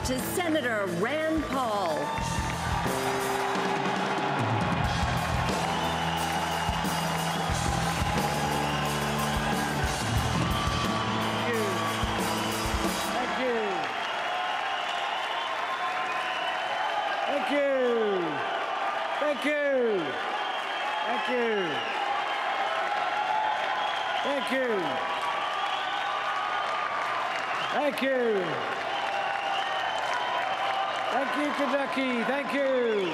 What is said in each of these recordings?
to Senator Rand Paul. Thank you. Thank you. Thank you. Thank you. Thank you. Thank you, Kentucky. Thank you.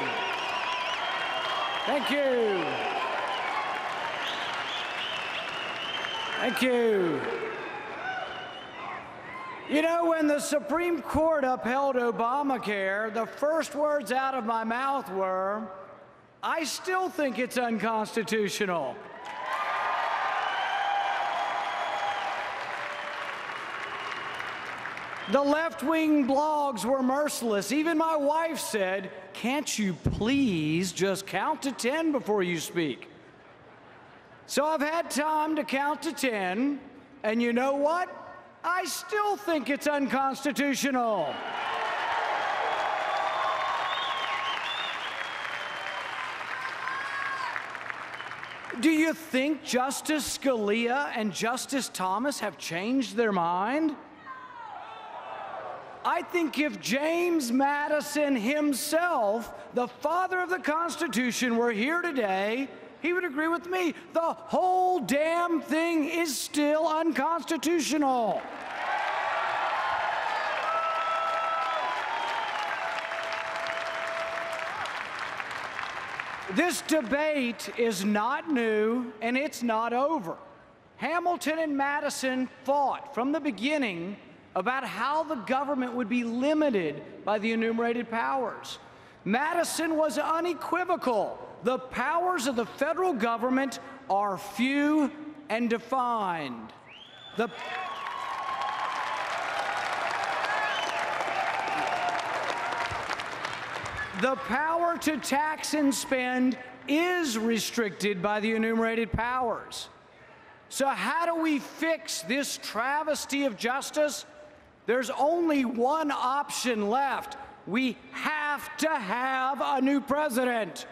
Thank you. Thank you. You know, when the Supreme Court upheld Obamacare, the first words out of my mouth were, I still think it's unconstitutional. The left-wing blogs were merciless. Even my wife said, can't you please just count to 10 before you speak? So I've had time to count to 10, and you know what? I still think it's unconstitutional. Do you think Justice Scalia and Justice Thomas have changed their mind? I think if James Madison himself, the father of the Constitution, were here today, he would agree with me. The whole damn thing is still unconstitutional. This debate is not new, and it's not over. Hamilton and Madison fought from the beginning about how the government would be limited by the enumerated powers. Madison was unequivocal. The powers of the federal government are few and defined. The power to tax and spend is restricted by the enumerated powers. So how do we fix this travesty of justice? There's only one option left. We have to have a new president.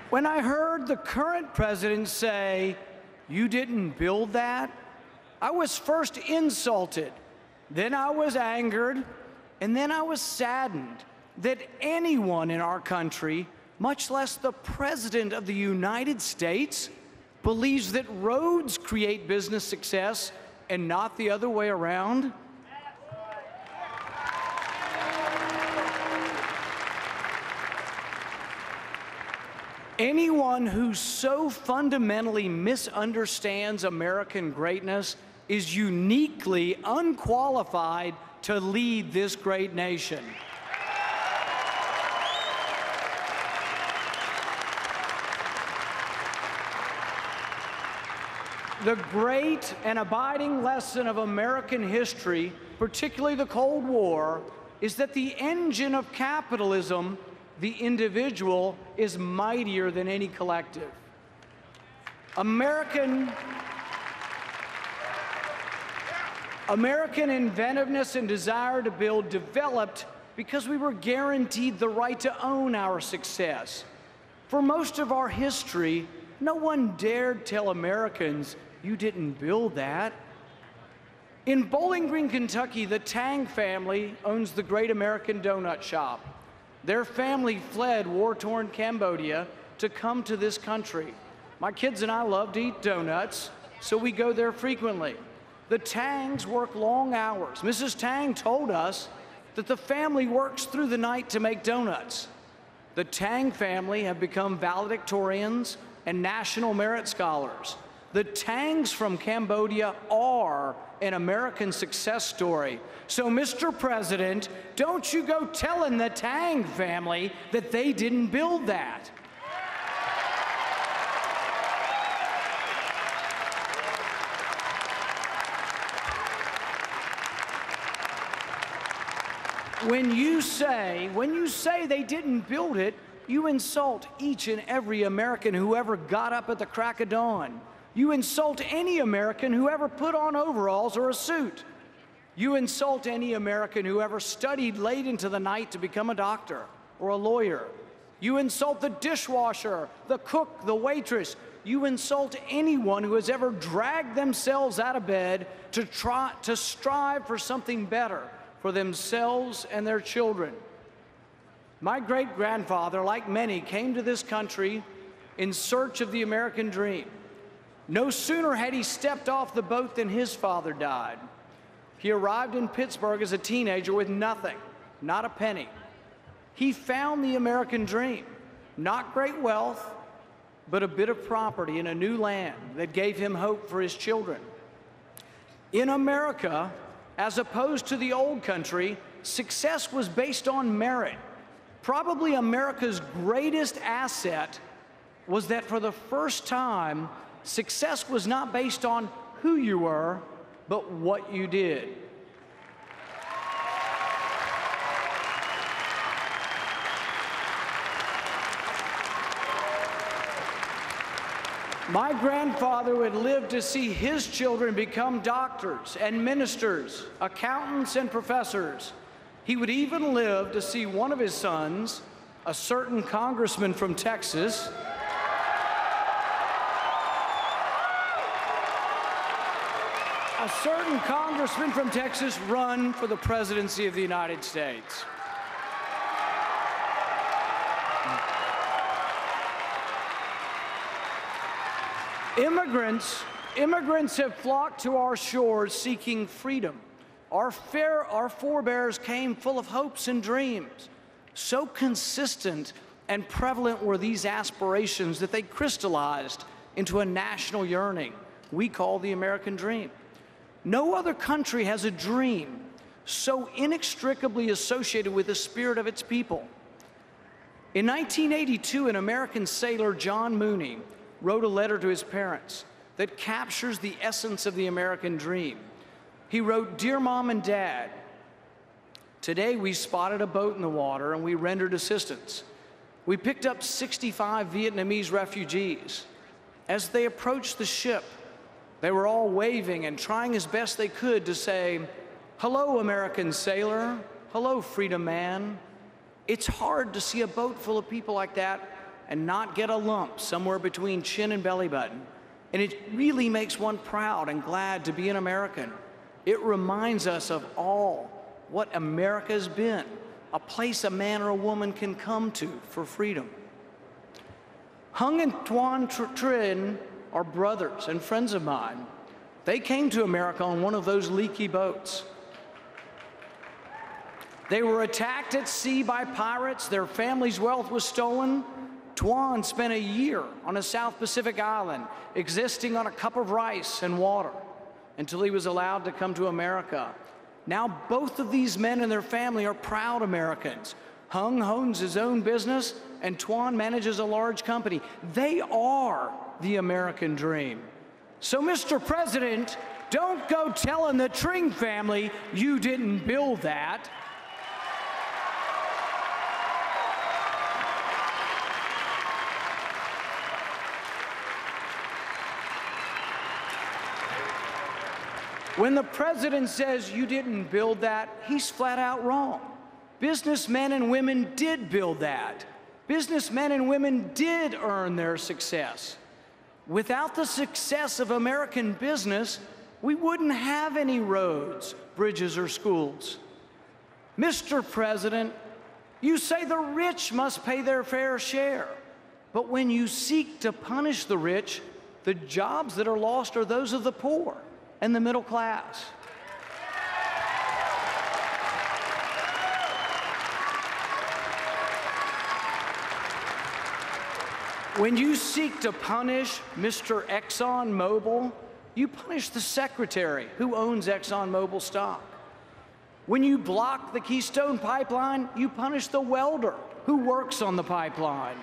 When I heard the current president say, "You didn't build that," I was first insulted, then I was angered, and then I was saddened that anyone in our country, much less the President of the United States, believes that roads create business success and not the other way around. Anyone who so fundamentally misunderstands American greatness is uniquely unqualified to lead this great nation. The great and abiding lesson of American history, particularly the Cold War, is that the engine of capitalism, the individual, is mightier than any collective. American inventiveness and desire to build developed because we were guaranteed the right to own our success. For most of our history, no one dared tell Americans, "You didn't build that." In Bowling Green, Kentucky, the Tang family owns the Great American Donut Shop. Their family fled war-torn Cambodia to come to this country. My kids and I love to eat donuts, so we go there frequently. The Tangs work long hours. Mrs. Tang told us that the family works through the night to make donuts. The Tang family have become valedictorians and national merit scholars. The Tangs from Cambodia are an American success story. So, Mr. President, don't you go telling the Tang family that they didn't build that. When you say they didn't build it, You insult each and every American who ever got up at the crack of dawn. You insult any American who ever put on overalls or a suit. You insult any American who ever studied late into the night to become a doctor or a lawyer. You insult the dishwasher, the cook, the waitress. You insult anyone who has ever dragged themselves out of bed to strive for something better for themselves and their children. My great-grandfather, like many, came to this country in search of the American dream. No sooner had he stepped off the boat than his father died. He arrived in Pittsburgh as a teenager with nothing, not a penny. He found the American dream, not great wealth, but a bit of property in a new land that gave him hope for his children. In America, as opposed to the old country, success was based on merit. Probably America's greatest asset was that for the first time, success was not based on who you were, but what you did. My grandfather would live to see his children become doctors and ministers, accountants and professors. He would even live to see one of his sons, a certain congressman from Texas, run for the presidency of the United States. Immigrants have flocked to our shores seeking freedom. Our forebears came full of hopes and dreams. So consistent and prevalent were these aspirations that they crystallized into a national yearning we call the American dream. No other country has a dream so inextricably associated with the spirit of its people. In 1982, an American sailor, John Mooney, wrote a letter to his parents that captures the essence of the American dream. He wrote, "Dear Mom and Dad, today we spotted a boat in the water and we rendered assistance. We picked up 65 Vietnamese refugees. As they approached the ship, they were all waving and trying as best they could to say, 'Hello, American sailor. Hello, freedom man.' It's hard to see a boat full of people like that and not get a lump somewhere between chin and belly button. And it really makes one proud and glad to be an American. It reminds us of all what America's been, a place a man or a woman can come to for freedom." Hung and Tuan Trin are brothers and friends of mine. They came to America on one of those leaky boats. They were attacked at sea by pirates. Their family's wealth was stolen. Tuan spent a year on a South Pacific island, existing on a cup of rice and water, until he was allowed to come to America. Now both of these men and their family are proud Americans. Hung owns his own business, and Tuan manages a large company. They are the American dream. So, Mr. President, don't go telling the Tring family you didn't build that. When the president says you didn't build that, he's flat out wrong. Businessmen and women did build that. Businessmen and women did earn their success. Without the success of American business, we wouldn't have any roads, bridges, or schools. Mr. President, you say the rich must pay their fair share, but when you seek to punish the rich, the jobs that are lost are those of the poor and the middle class. When you seek to punish Mr. ExxonMobil, you punish the secretary who owns ExxonMobil stock. When you block the Keystone Pipeline, you punish the welder who works on the pipeline.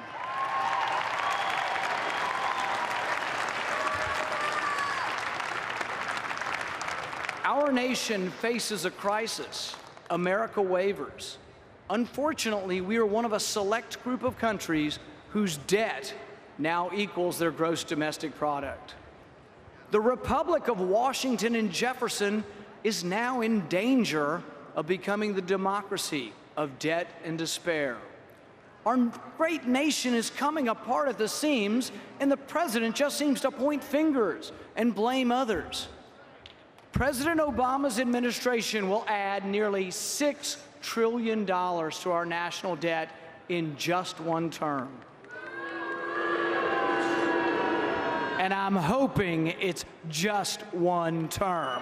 Our nation faces a crisis. America wavers. Unfortunately, we are one of a select group of countries whose debt now equals their gross domestic product. The Republic of Washington and Jefferson is now in danger of becoming the democracy of debt and despair. Our great nation is coming apart at the seams, and the president just seems to point fingers and blame others. President Obama's administration will add nearly $6 trillion to our national debt in just one term. And I'm hoping it's just one term.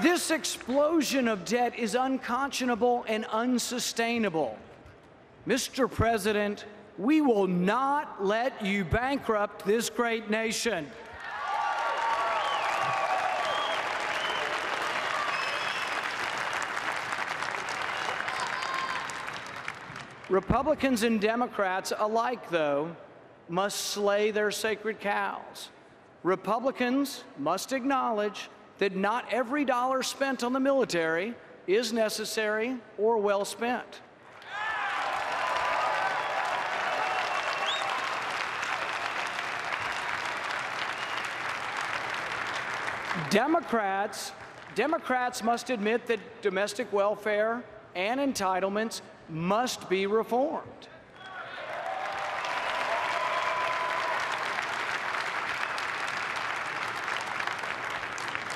This explosion of debt is unconscionable and unsustainable. Mr. President, we will not let you bankrupt this great nation. Republicans and Democrats alike, though, must slay their sacred cows. Republicans must acknowledge that not every dollar spent on the military is necessary or well spent. Democrats must admit that domestic welfare and entitlements must be reformed.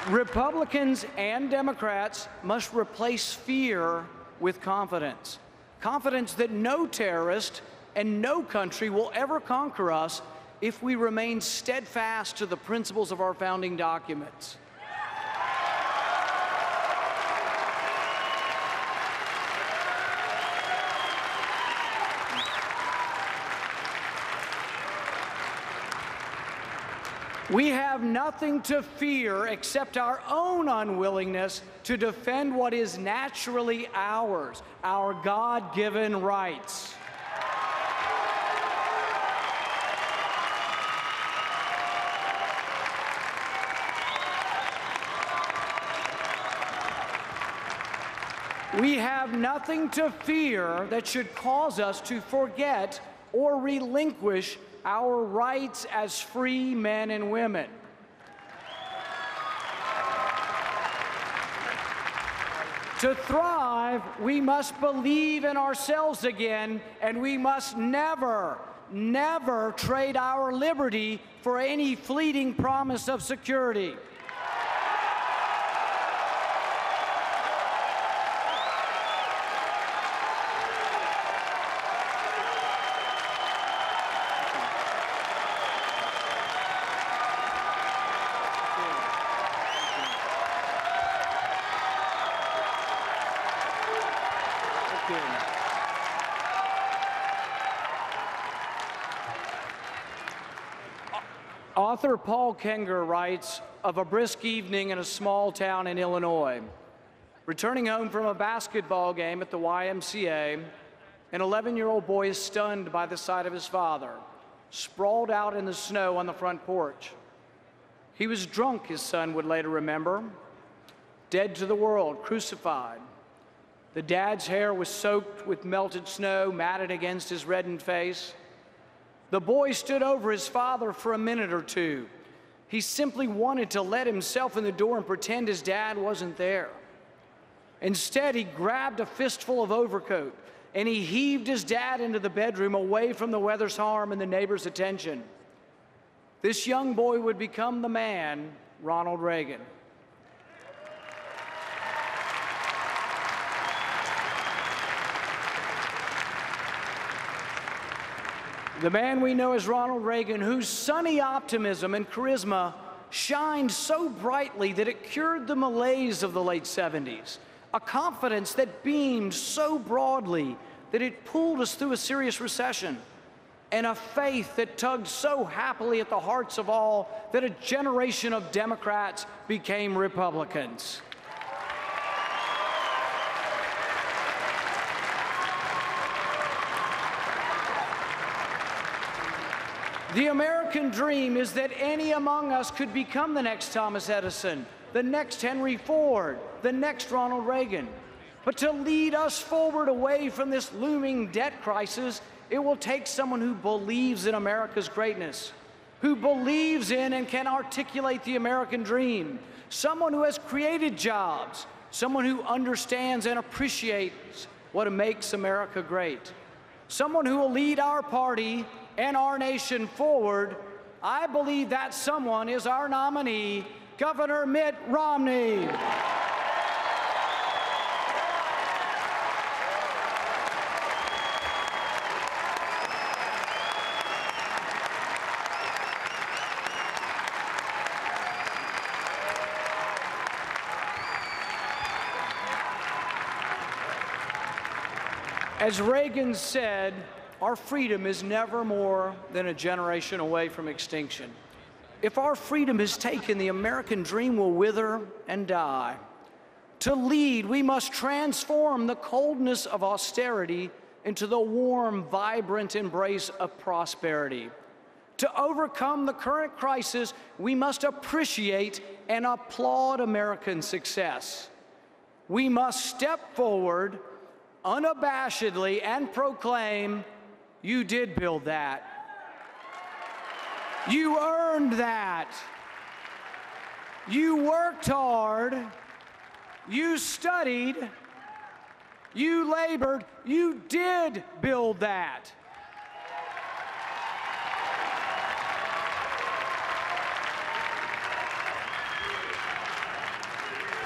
Republicans and Democrats must replace fear with confidence. Confidence that no terrorist and no country will ever conquer us if we remain steadfast to the principles of our founding documents. We have nothing to fear except our own unwillingness to defend what is naturally ours, our God-given rights. We have nothing to fear that should cause us to forget or relinquish our rights as free men and women. To thrive, we must believe in ourselves again, and we must never, never trade our liberty for any fleeting promise of security. Author Paul Kenger writes of a brisk evening in a small town in Illinois. Returning home from a basketball game at the YMCA, an 11-year-old boy is stunned by the sight of his father, sprawled out in the snow on the front porch. He was drunk, his son would later remember, dead to the world, crucified. The dad's hair was soaked with melted snow, matted against his reddened face. The boy stood over his father for a minute or two. He simply wanted to let himself in the door and pretend his dad wasn't there. Instead, he grabbed a fistful of overcoat and he heaved his dad into the bedroom away from the weather's harm and the neighbor's attention. This young boy would become the man, Ronald Reagan. The man we know as Ronald Reagan, whose sunny optimism and charisma shined so brightly that it cured the malaise of the late 70s, a confidence that beamed so broadly that it pulled us through a serious recession, and a faith that tugged so happily at the hearts of all that a generation of Democrats became Republicans. The American dream is that any among us could become the next Thomas Edison, the next Henry Ford, the next Ronald Reagan. But to lead us forward away from this looming debt crisis, it will take someone who believes in America's greatness, who believes in and can articulate the American dream, someone who has created jobs, someone who understands and appreciates what makes America great, someone who will lead our party and our nation forward. I believe that someone is our nominee, Governor Mitt Romney. As Reagan said, our freedom is never more than a generation away from extinction. If our freedom is taken, the American dream will wither and die. To lead, we must transform the coldness of austerity into the warm, vibrant embrace of prosperity. To overcome the current crisis, we must appreciate and applaud American success. We must step forward unabashedly and proclaim, "You did build that. You earned that. You worked hard. You studied. You labored. You did build that."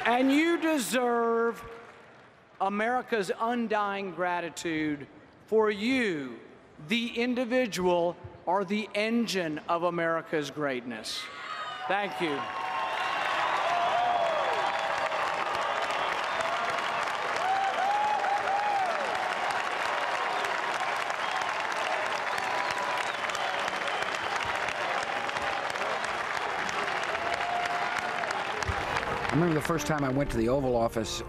And you deserve America's undying gratitude, for you, the individual, are the engine of America's greatness. Thank you. I remember the first time I went to the Oval Office